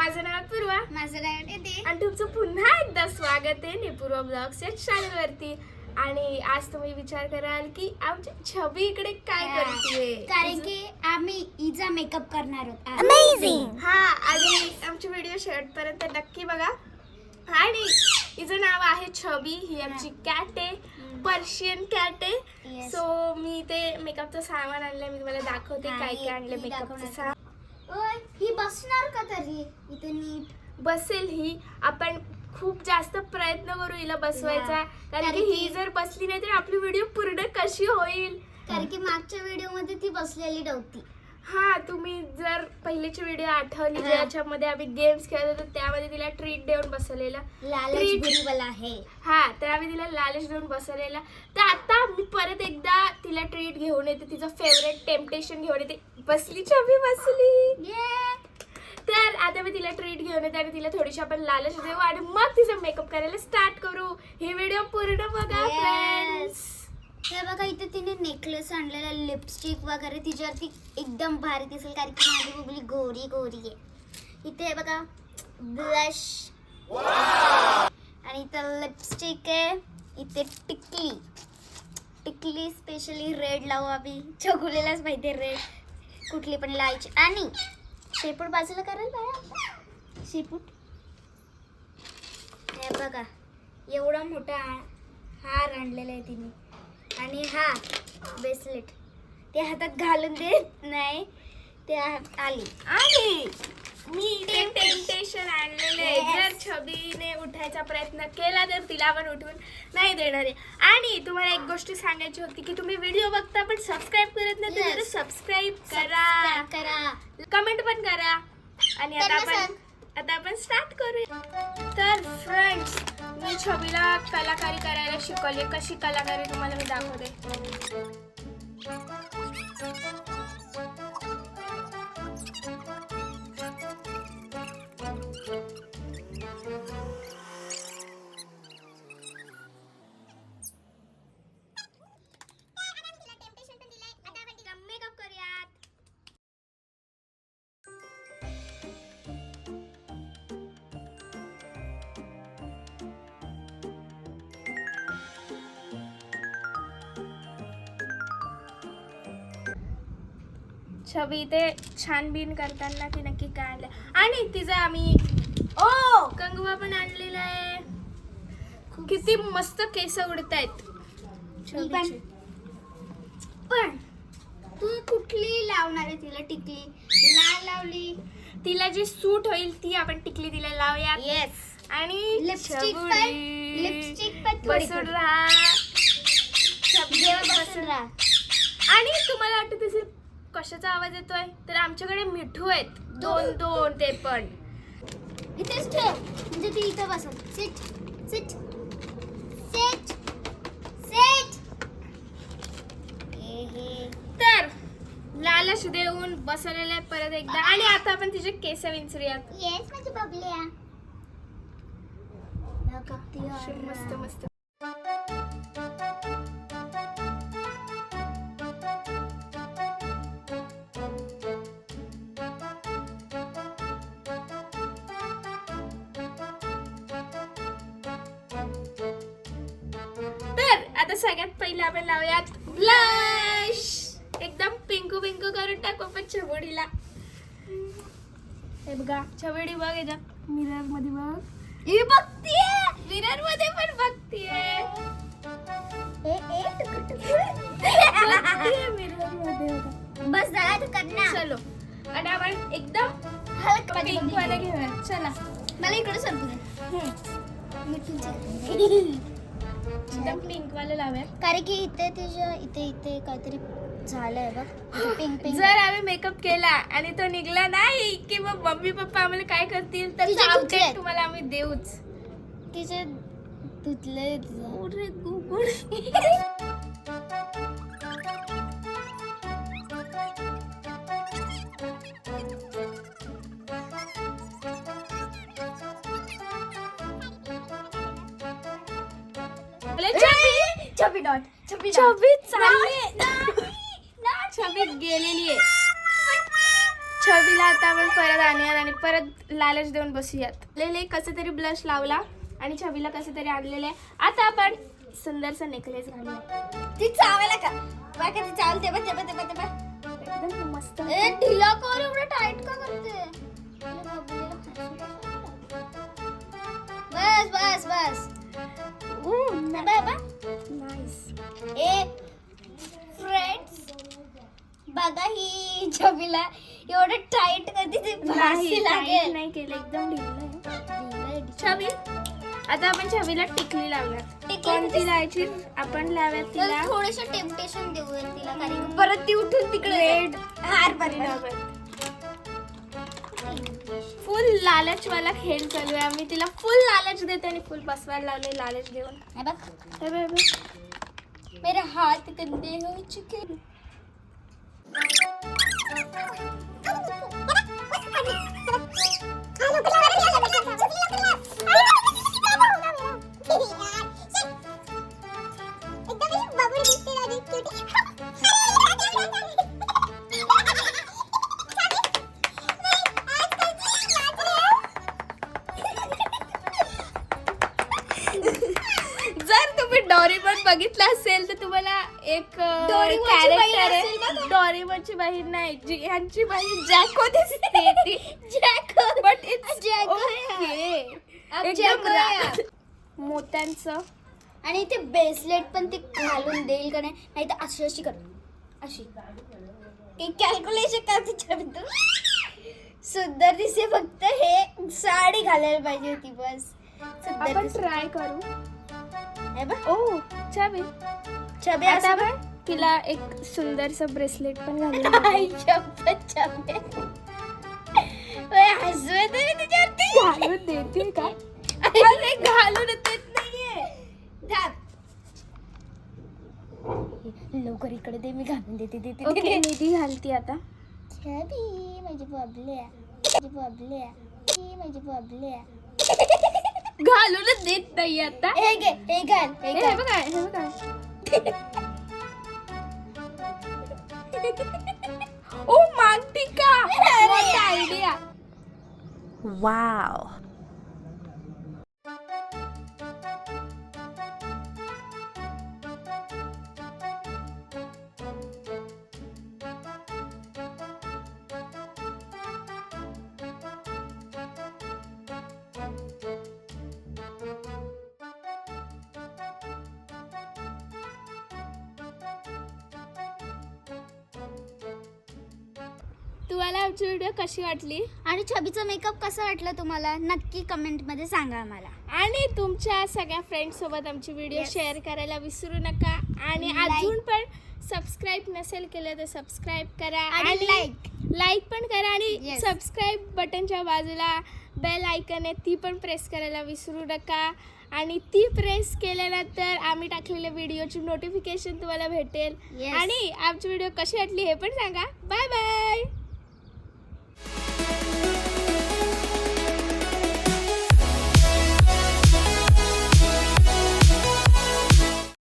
माझं नाव पूर्वा, माझं नाव निधी आणि तुमचं पुन्हा एकदा स्वागत आहे निपूर्वा ब्लॉग्सच्या चॅनलवरती. आणि आज तुम्ही विचार कराल की आमची छबी इकडे काय करते, कारण की आम्ही इजा मेकअप करणार आहोत. अमेझिंग. हा, आणि आमची व्हिडिओ शेवटपर्यंत नक्की बघा. आणि हिचं नाव आहे छबी. ही आमची कॅट आहे, पर्शियन कॅट आहे. Yes. सो मी ते मेकअपचं सामान आणलंय, मी तुम्हाला दाखवते हा, काय काय आणलं ही मेकअपचं दाखवणार. सामान. ओय, ही बसणार का तरी इथे नीट? बसेल ही. आपण खूप जास्त प्रयत्न करू हिला बसवायचा, कारण की ही जर बसली नाही तर आपली व्हिडिओ पूर्ण कशी होईल. कारण की मागच्या व्हिडिओ मध्ये ती बसलेली नव्हती. हा, तुम्ही जर पहिलीची व्हिडिओ आठवली हा. ज्याच्यामध्ये आम्ही गेम्स खेळत होतो, त्यामध्ये तिला ट्रीट देऊन बसवलेला. लालच Treat. बुरीवाला आहे. हा, तर आम्ही तिला लालच देऊन बसवलेला. तर आता मी परत एकदा तिला ट्रीट घेऊन येते, तिचं फेवरेट टेम्पटेशन घेऊन येते. बसली छबी, बसली. तर आता मी तिला ट्रीट घेऊन येते आणि तिला थोडीशी आपण लालच देऊ आणि मग तिचा मेकअप करायला स्टार्ट करू. ही व्हिडिओ पूर्ण बघा Yes. फ्रेंड्स. हे बघा इथे तिने नेकलेस आणलेला, लिपस्टिक वगैरे तिच्यावरती एकदम भारी दिसेल, कारण की माझी बुबली गोरी गोरी आहे. इथे हे बघा ब्लश आणि इथं लिपस्टिक आहे. इथे टिकली टिकली स्पेशली रेड लावू आम्ही. चकुलेलाच माहिती आहे रेड कुठली पण लावायची. आणि शेपूट बाजूला करेल बाळा, शेपूट. हे बघा एवढा मोठा हार आणलेला आहे तिने. आणि हा ब्रेसलेट ते हातात घालून देत नाही, ते आली. आणि मी ते टेम्पटेशन आणलेले आहे. Yes. जर छबीने उठायचा प्रयत्न केला तर तिला पण उठवून नाही देणार आहे. आणि तुम्हाला एक गोष्ट सांगायची होती की तुम्ही व्हिडिओ बघता पण सबस्क्राईब करत नाही, तर Yes. सबस्क्राईब करा, करा. कमेंट पण करा. आणि आता आपण स्टार्ट करूया. तर फ्रेंड्स, मी छबीला कलाकारी करायला शिकवली. कशी कलाकारी तुम्हाला मी दाखवते. मेकअप करूयात. छबी ते छानबीन करताना ती नक्की काय आणलं. आणि तिचं आम्ही कंगवा पण आणलेला आहे. किती मस्त केस उडतायत छबीचे. पण तू कुठली लावणार आहे तिला? टिकली लाल लावली. तिला जी सूट होईल ती आपण टिकली तिला लावूया. येस. आणि लिपस्टिक पण छबुडी लिपस्टिक पण बसून राहा. छबी बसून राहा. आणि तुम्हाला वाटत असेल कशाचा आवाज येतोय, तर आमच्याकडे मिठू आहेत दोन दोन, ते पण इथेच ठेव, म्हणजे ती इथं बसल. Sit sit sit sit. तर लालच देऊन बसवलेलं आहे परत एकदा. आणि आता आपण तिचे केस विंचरूयात. येस माझी बबल्या. मस्त मस्त. तर आता सगळ्यात पहिले आपण लावूयात ब्लश. एकदम पिंकू पिंकू करून टाकू आपण छबुडीला. हे बघा छबुडी, बघ याच्यात मिरर मध्ये बघ. ही बघतीये. मिरर मध्ये पण बघतीये. मिरर मध्ये बघा. बस झाला तू करना. चलो, आणि आपण एकदम हलक पिंक वाला घेऊया. चला, मला इकडे सरकू दे. एकदम पिंक वाला लावूया. कारण की इथे तिच्या इथे इथे काहीतरी झालंय बघ. Pink pink. जर आम्ही मेकअप केला आणि तो निघला नाही की मग मम्मी पप्पा आम्हाला काय करतील, तर तिचे अपडेट धुतलेत. तुम्हाला आम्ही देऊच. तिचे धुतले. छबी डॉट छबी चालली. छबी गेलेली आहे. छबीला आता आपण परत आणूयात आणि परत लालच देऊन बसूयात. लेले कसं तरी ब्लश लावला आणि छबीला कसं तरी आणलेलं आहे. आता आपण सुंदरसा नेकलेस घालूया. ती चावायला का बघ ती चावल ते बघ एकदम मस्त. ए ढिला कर एवढं टाईट का करते बस बस बस नाईस. ए फ्रेंड्स बघा ही छबीला एवढं टाईट करते ते भासी लागेल नाही केलं, एकदम ढिलं आहे. छबी आता आपण छबीला टिकली लावूयात. कोणती लावायची आपण लावूयात तिला थोडंसं टेम्पटेशन देऊया तिला कारण परत ती उठून तिकडे रेड हार बरोबर फुल लालच वाला खेळ चालू आहे. मी तिला फुल लालच देते आणि फुल बसवायला लावले लालच देऊन. हे बघ हे बघ, हे बघ. मेरे हाथ गंदे हो चुके जर तुम्ही डोरेमॉन बघितला असेल तर तुम्हाला एक डोरेमॉनची बहीण कॅरेक्टर असेल बघा. आहे. डोरेमॉनची बहीण नाही, ह्यांची बहीण जॅको दिसते ती. जॅको बट इट्स जॅको ओके. अब एकदम जॅको आहे. मोत्यांचं आणि ते ब्रेसलेट पण ते घालून देईल का नाही तर अशी अशी कर अशी काही कॅल्क्युलेशन करते छबी सुंदर दिसे फक्त हे साडी घालायला पाहिजे होती बस सुंदर आपण दिसे. ट्राय करू. हे बघ ओ छबी छबी आता असं बघ. आपण तिला एक सुंदरसं ब्रेसलेट पण घालून आई शपथ छबी ओय हसू येते रे तुझ्यावरती घालून देते का? अरे घालून देत नाहीये. थांब. लवकर इकडे दे मी घालून देते ओके निधी घालती आता. छबी माझी बबल्या माझी बबल्या माझी बबल्या घालूनच देत नाही आता. हे घे हे घाल हे हे घाल बघा हे बघा. ओ मागती का? What idea. Wow. तुम्हाला आमची व्हिडिओ कशी वाटली आणि छबीचा मेकअप कसा वाटला तुम्हाला नक्की कमेंट मध्ये सांगा आम्हाला आणि तुमच्या सगळ्या फ्रेंड्स सोबत आमची व्हिडिओ Yes. शेअर करायला विसरू नका आणि Like. अजून पण सबस्क्राईब नसेल केलं तर सबस्क्राईब करा आणि लाईक पण करा आणि Yes. सबस्क्राईब बटनच्या बाजूला बेल आयकन आहे ती पण प्रेस करायला विसरू नका आणि ती प्रेस केल्यानंतर आम्ही टाकलेल्या व्हिडिओची नोटिफिकेशन तुम्हाला भेटेल Yes. आणि आमची व्हिडिओ कशी वाटली हे पण सांगा. Bye bye.